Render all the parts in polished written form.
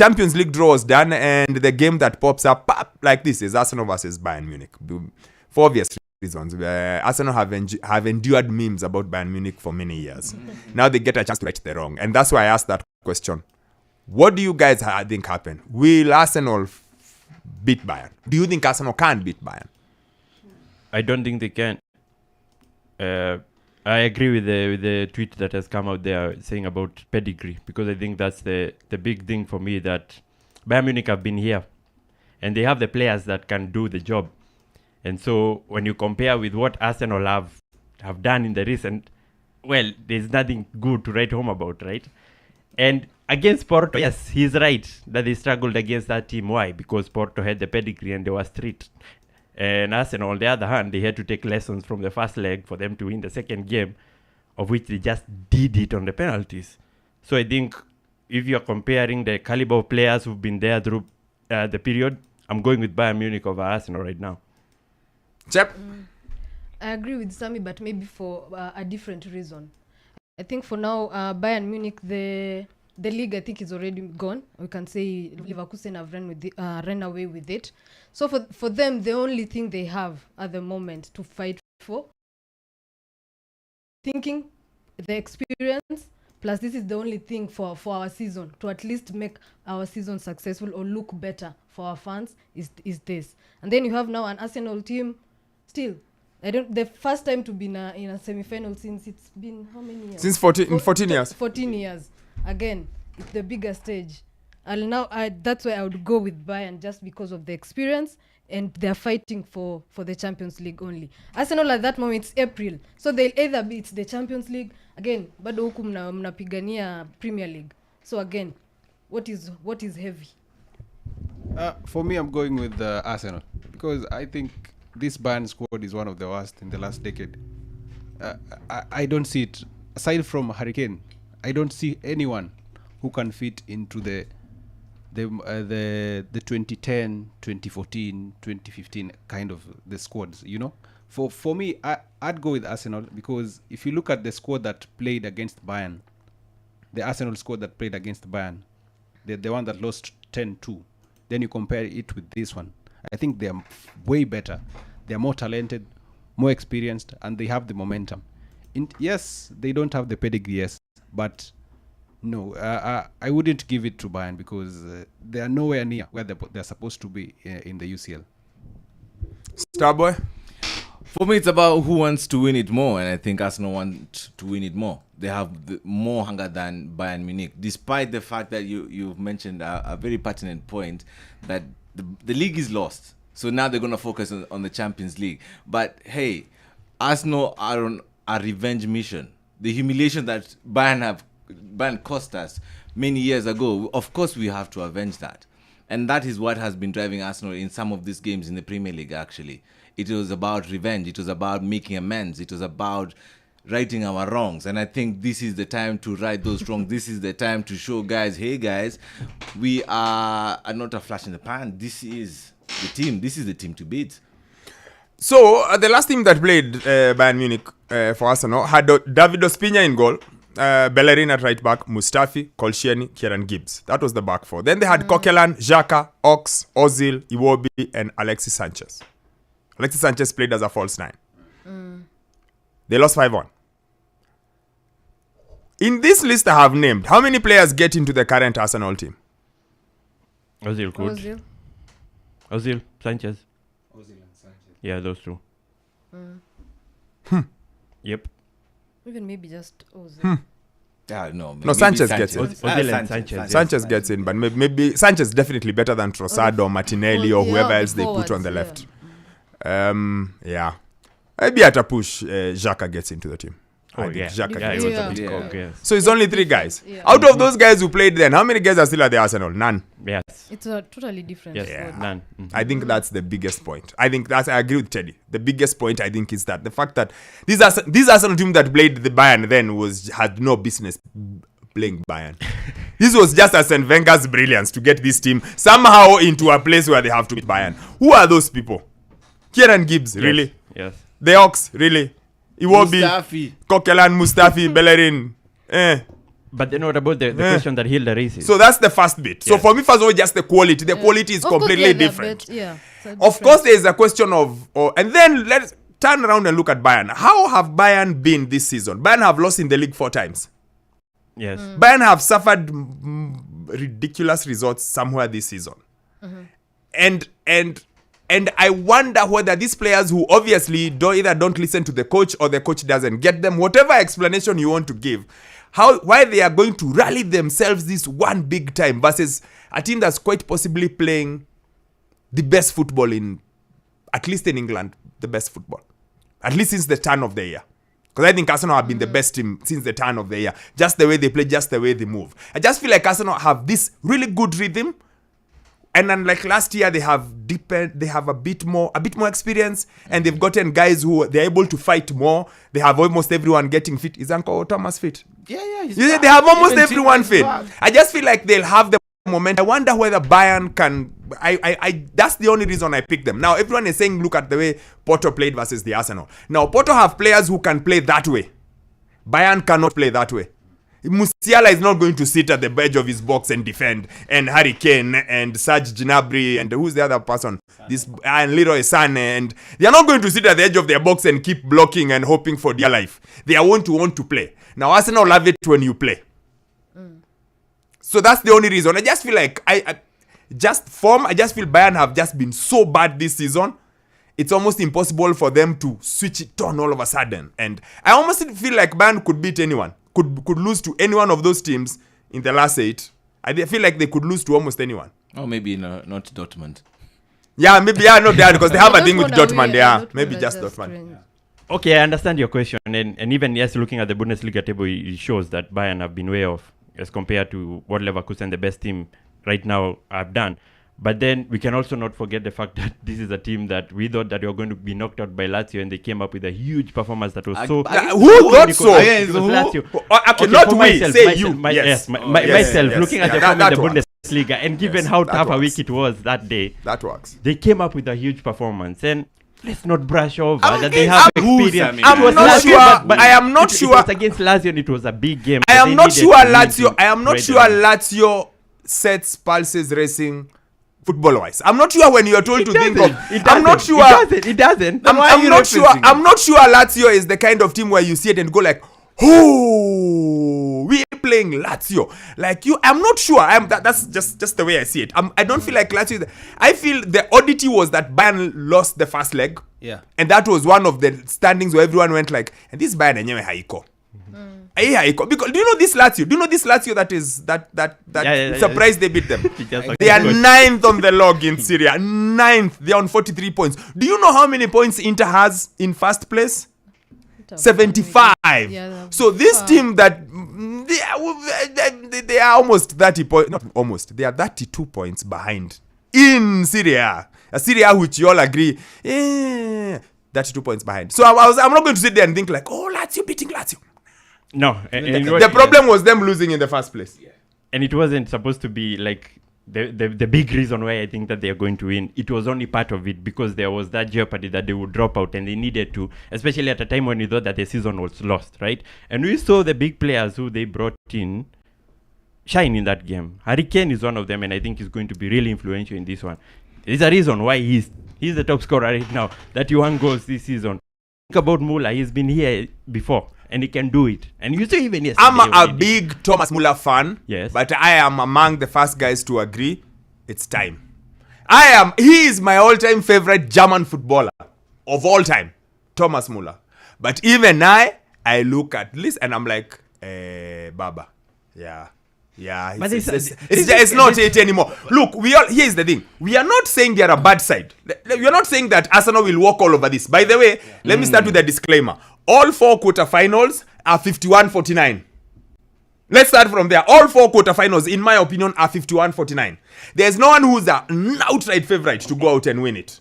Champions League draw was done, and the game that pops up like this is Arsenal versus Bayern Munich. For obvious reasons. Arsenal have endured memes about Bayern Munich for many years. Now they get a chance to right the wrong. And that's why I asked that question. What do you guys think happen? Will Arsenal beat Bayern? Do you think Arsenal can beat Bayern? I don't think they can. I agree with the tweet that has come out there saying about pedigree, because I think that's the big thing for me, that Bayern Munich have been here and they have the players that can do the job. And so when you compare with what Arsenal have done in the recent, well, there's nothing good to write home about, right? And against Porto, yes, he's right that they struggled against that team. Why? Because Porto had the pedigree and they were street. And Arsenal, on the other hand, they had to take lessons from the first leg for them to win the second game, of which they just did it on the penalties. So I think if you're comparing the caliber of players who've been there through the period, I'm going with Bayern Munich over Arsenal right now. Chep? I agree with Sammy, but maybe for a different reason. I think for now, Bayern Munich, the league, I think, is already gone. We can say Leverkusen have ran away with it. So for them, the only thing they have at the moment to fight for, thinking, the experience, plus this is the only thing for our season, to at least make our season successful or look better for our fans, is this. And then you have now an Arsenal team, still, the first time to be in a semi-final since it's been how many years? Since 14 years. 14 years. Again, it's the bigger stage. That's why I would go with Bayern, just because of the experience, and they're fighting for the Champions League only. Arsenal at that moment, it's April. So they'll either beat the Champions League, again, bado huku mnapigania Premier League. So again, what is heavy? For me, I'm going with Arsenal, because I think this Bayern squad is one of the worst in the last decade. I don't see it, aside from Hurricane, I don't see anyone who can fit into the 2010, 2014, 2015 kind of the squads, you know. For me, I'd go with Arsenal, because if you look at the squad that played against Bayern, the Arsenal squad that played against Bayern, the one that lost 10-2, then you compare it with this one, I think they are way better. They are more talented, more experienced, and they have the momentum. Yes, they don't have the pedigree, yes, but no, I wouldn't give it to Bayern, because they are nowhere near where they're supposed to be in the UCL. Starboy? For me, it's about who wants to win it more, and I think Arsenal want to win it more. They have more hunger than Bayern Munich, despite the fact that you've mentioned a very pertinent point that the league is lost. So now they're going to focus on the Champions League. But hey, Arsenal are on a revenge mission. The humiliation that Bayern cost us many years ago, of course we have to avenge that. And that is what has been driving Arsenal in some of these games in the Premier League, actually. It was about revenge. It was about making amends. It was about righting our wrongs. And I think this is the time to right those wrongs. This is the time to show guys, hey guys, we are not a flash in the pan. This is the team. This is the team to beat. So, the last team that played Bayern Munich for Arsenal had David Ospina in goal, Bellerin at right back, Mustafi, Kolshieni, Kieran Gibbs. That was the back four. Then they had Coquelin, Xhaka, Ox, Ozil, Iwobi, and Alexis Sanchez. Alexis Sanchez played as a false nine. They lost 5-1. In this list I have named, how many players get into the current Arsenal team? Ozil could. Ozil, Sanchez. Ozil and Sanchez. Yeah, those two. Yep. Even maybe just Ozil. No, Sanchez gets in. Ozil and Sanchez. Sanchez gets in, but maybe Sanchez is definitely better than Trossard or Martinelli or whoever else they put on the left. Yeah. Maybe at a push, Xhaka gets into the team. Xhaka gets into the team. So it's only 3 guys. Yeah. Out of those guys who played then, how many guys are still at the Arsenal? None. Yes. It's a totally different squad. None. Mm-hmm. I think that's the biggest point. I agree with Teddy. The biggest point, I think, is that the fact that this Arsenal team that played the Bayern then had no business playing Bayern. This was just Arsene Wenger's brilliance to get this team somehow into a place where they have to beat Bayern. Who are those people? Kieran Gibbs, really? Yes. The Ox, really? Iwobi, Coquelin, Mustafi, Bellerin. But then what about the question that Hilda raises? So that's the first bit. So Yes. for me, first of all, just the quality. The quality is Of course, completely yeah, they're different. so Of different. course, there is a question of, and then let's turn around and look at Bayern. How have Bayern been this season? Bayern have lost in the league 4 times. Yes. Bayern have suffered ridiculous results somewhere this season. And I wonder whether these players who obviously don't listen to the coach or the coach doesn't get them, whatever explanation you want to give, why they are going to rally themselves this one big time versus a team that's quite possibly playing the best football at least in England, the best football. At least since the turn of the year. Because I think Arsenal have been the best team since the turn of the year. Just the way they play, just the way they move. I just feel like Arsenal have this really good rhythm. And then like last year, they have deepened, they have a bit more experience. And they've gotten guys who they're able to fight more. They have almost everyone getting fit. Is Uncle Thomas fit? Yeah. They have almost everyone fit. I just feel like they'll have the moment. I wonder whether Bayern can. I that's the only reason I picked them. Now everyone is saying look at the way Porto played versus the Arsenal. Now Porto have players who can play that way. Bayern cannot play that way. Musiala is not going to sit at the edge of his box and defend. And Harry Kane and Serge Gnabry and who's the other person? And Leroy Sané, and they are not going to sit at the edge of their box and keep blocking and hoping for their life. They are want to play. Now Arsenal love it when you play. So that's the only reason. I just feel like I just feel Bayern have just been so bad this season. It's almost impossible for them to switch it on all of a sudden. And I almost feel like Bayern could beat anyone. Could lose to any one of those teams in the last 8. I feel like they could lose to almost anyone. Or maybe not Dortmund. Yeah, maybe not that because they have a thing with Dortmund Dortmund. are Maybe are just Dortmund. strange. Okay, I understand your question. And even yes, looking at the Bundesliga table, it shows that Bayern have been way off as compared to what Leverkusen, the best team right now, have done. But then we can also not forget the fact that this is a team that we thought that they were going to be knocked out by Lazio, and they came up with a huge performance that was so... Who thought so? It was Lazio. Okay, not for we, myself, say myself, you. Yes, Yes. myself, looking at the form in that the works. Bundesliga, and given how that tough a works. week it was that day, That works. they came up with a huge performance. And let's not brush over I'm that they against- have Who, experience. Sammy? It I'm was not Lazio, sure- but I am not it sure- was against Lazio, and it was a big game. I but am they not needed sure to win Lazio. to I am not ride sure them. Lazio sets pulses racing football-wise. I'm not sure when you are told to think of. I'm not sure. It doesn't. I'm not sure. I'm not sure Lazio is the kind of team where you see it and go like, "Oh, we are playing Lazio." Like you, I'm not sure. That's just the way I see it. I don't feel like Lazio. I feel the oddity was that Bayern lost the first leg. Yeah. And that was one of the standings where everyone went like, and this Bayern enyewe haiko. Because do you know this Lazio? Do you know this Lazio that Yeah. surprised they beat them? Just like They are good. 9th on the log in Syria. 9th. They are on 43 points. Do you know how many points Inter has in first place? 75. Yeah, So this far. team that they are almost 30 points. Not almost. They are 32 points behind in Syria. A Syria which you all agree, 32 points behind. So I'm not going to sit there and think like, oh, Lazio beating Lazio. No, and The problem was them losing in the first place. and it wasn't supposed to be like the big reason why I think that they are going to win. It was only part of it because there was that jeopardy that they would drop out, and they needed to, especially at a time when we thought that the season was lost, right? And we saw the big players who they brought in shine in that game. Harry Kane is one of them, and I think he's going to be really influential in this one. There's a reason why he's the top scorer right now. 31 goals this season. Think about Muller. He's been here before, and he can do it. And you say even yesterday. I'm a already. big Thomas Muller fan. Yes. But I am among the first guys to agree. It's time. He is my all-time favorite German footballer of all time. Thomas Muller. But even I look at this and I'm like, Baba. Yeah. Yeah, But it's not it anymore. Look, here's the thing. We are not saying they are a bad side. We are not saying that Arsenal will walk all over this. By the way, let me start with a disclaimer. All 4 quarterfinals are 51-49. Let's start from there. All 4 quarterfinals, in my opinion, are 51-49. There's no one who's an outright favorite to go out and win it.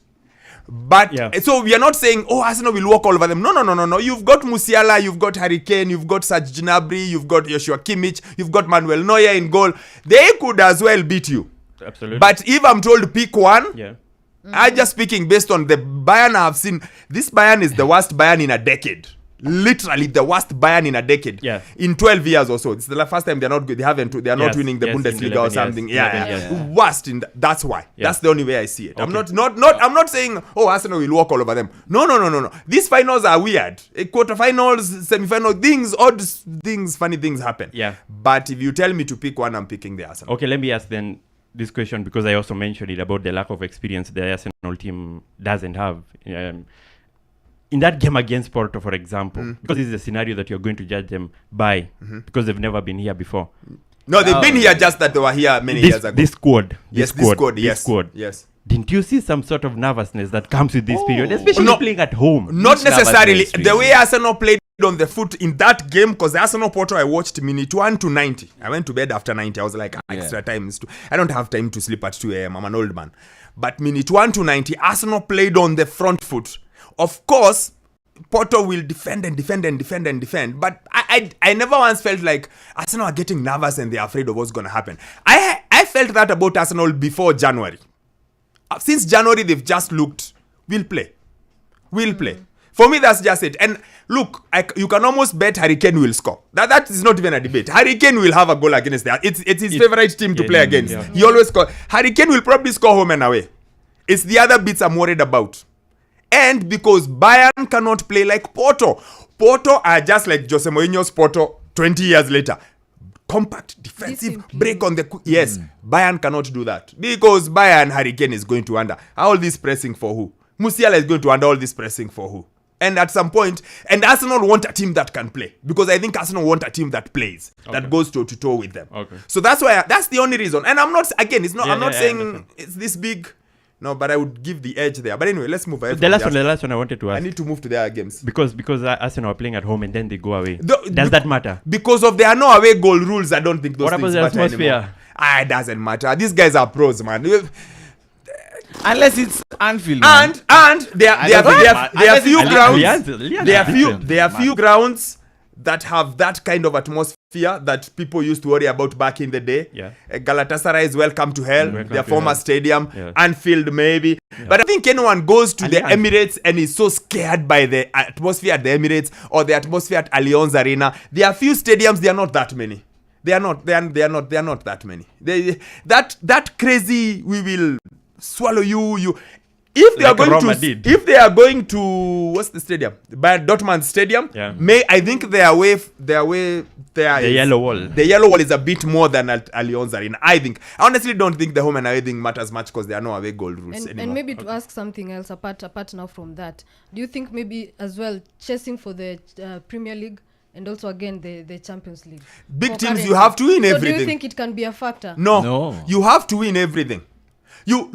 But so we are not saying, oh, Arsenal will walk all over them. No. You've got Musiala, you've got Harry Kane, you've got Serge Gnabry, you've got Joshua Kimmich, you've got Manuel Neuer in goal. They could as well beat you. Absolutely. But if I'm told to pick one, yeah. I'm just speaking based on the Bayern I've seen. This Bayern is the worst Bayern in a decade. literally the worst Bayern in a decade. Yeah. In 12 years or so. It's the first time they're not good. They are not Yes, winning the yes, in Bundesliga 11 or years. something. 11 Yeah. years. Worst in that's why. Yeah. That's the only way I see it. I'm Okay. I'm not saying Arsenal will walk all over them. No. These finals are weird. Quarterfinals, semi-final things, odd things, funny things happen. Yeah. But if you tell me to pick one, I'm picking the Arsenal. Okay, let me ask then this question, because I also mentioned it about the lack of experience the Arsenal team doesn't have. In that game against Porto, for example, because this is a scenario that you're going to judge them by, because they've never been here before. No, they've been here, just that they were here many years ago. This squad. Yes. Didn't you see some sort of nervousness that comes with this period, Oh. especially No. playing at home? Not Which necessarily. nervousness, The really? way Arsenal played on the foot in that game, because the Arsenal Porto I watched minute 1 to 90. I went to bed after 90. I was like, extra time. I don't have time to sleep at 2 a.m. I'm an old man. But minute 1 to 90, Arsenal played on the front foot. Of course, Porto will defend. But I never once felt like Arsenal are getting nervous and they're afraid of what's going to happen. I felt that about Arsenal before January. Since January, they've just looked, we'll play. For me, that's just it. And look, you can almost bet Harry Kane will score. That is not even a debate. Harry Kane will have a goal against that. It's his favorite team to play against. Yeah. He always scores. Harry Kane will probably score home and away. It's the other bits I'm worried about. And because Bayern cannot play like Porto. Porto are just like Jose Mourinho's Porto 20 years later. Compact, defensive, Discipline. break on the... Yes, Bayern cannot do that. Because Bayern, Harry Kane is going to under. All this pressing for who? Musiala is going to under all this pressing for who? And at some point, and Arsenal want a team that can play. Because I think Arsenal want a team that plays. That goes toe to toe with them. Okay. So that's why, that's the only reason. And I'm not, again, it's not, I'm not I saying understand. it's this big... No, but I would give the edge there. But anyway, let's move away. The last one I wanted to I ask. need to move to their games. Because Arsenal are playing at home and then they go away. The- Does that matter? Because of there are no away goal rules, I don't think those What about things the matter atmosphere? anymore. It doesn't matter. These guys are pros, man. Unless it's Anfield. man. And there are few grounds. There are few grounds that have that kind of atmosphere that people used to worry about back in the day. Yeah. Galatasaray is welcome to hell. Welcome Their to former hell. stadium. Yeah. Anfield maybe. But I think anyone goes to the Allianz. Emirates and is so scared by the atmosphere at the Emirates or the atmosphere at Allianz Arena. There are few stadiums, there are not that many. They are not that many. That crazy, we will swallow you. If they Like are going Roma to, did. if they are going to, what's the stadium? Bayern Dortmund Stadium. Yeah. I think their way there The is- yellow wall. The yellow wall is a bit more than at Allianz Arena. I honestly don't think the home and away thing matters much because there are no away goal rules anymore. And maybe to ask something else apart now from that, do you think maybe as well chasing for the Premier League and also again the Champions League? Big For teams, currently. you have to win So do everything. you think it can be a factor? No, you have to win everything. You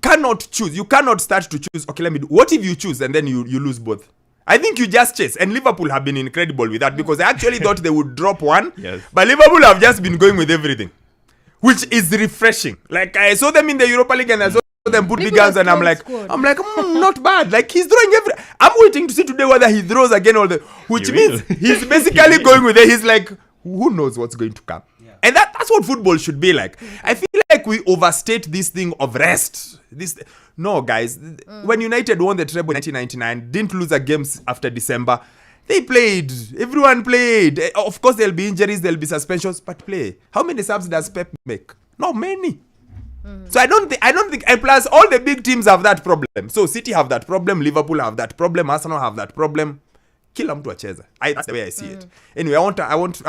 cannot choose. You cannot start to choose. Okay, what if you choose and then you lose both? I think you just chase. And Liverpool have been incredible with that because I actually thought they would drop one. Yes. But Liverpool have just been going with everything, which is refreshing. Like I saw them in the Europa League and I saw them put big Liverpool guns and I'm like, squad. not bad. Like he's throwing I'm waiting to see today whether he throws again which He means will. he's basically going with it. He's like, who knows what's going to come? And that's what football should be like. I feel like we overstate this thing of rest. No, guys. When United won the treble in 1999, didn't lose a game after December. They played. Everyone played. Of course, there'll be injuries, there'll be suspensions, but play. How many subs does Pep make? Not many. So I don't think. And plus, all the big teams have that problem. So City have that problem. Liverpool have that problem. Arsenal have that problem. Kila mtu acheza. That's the way I see it. Anyway, I want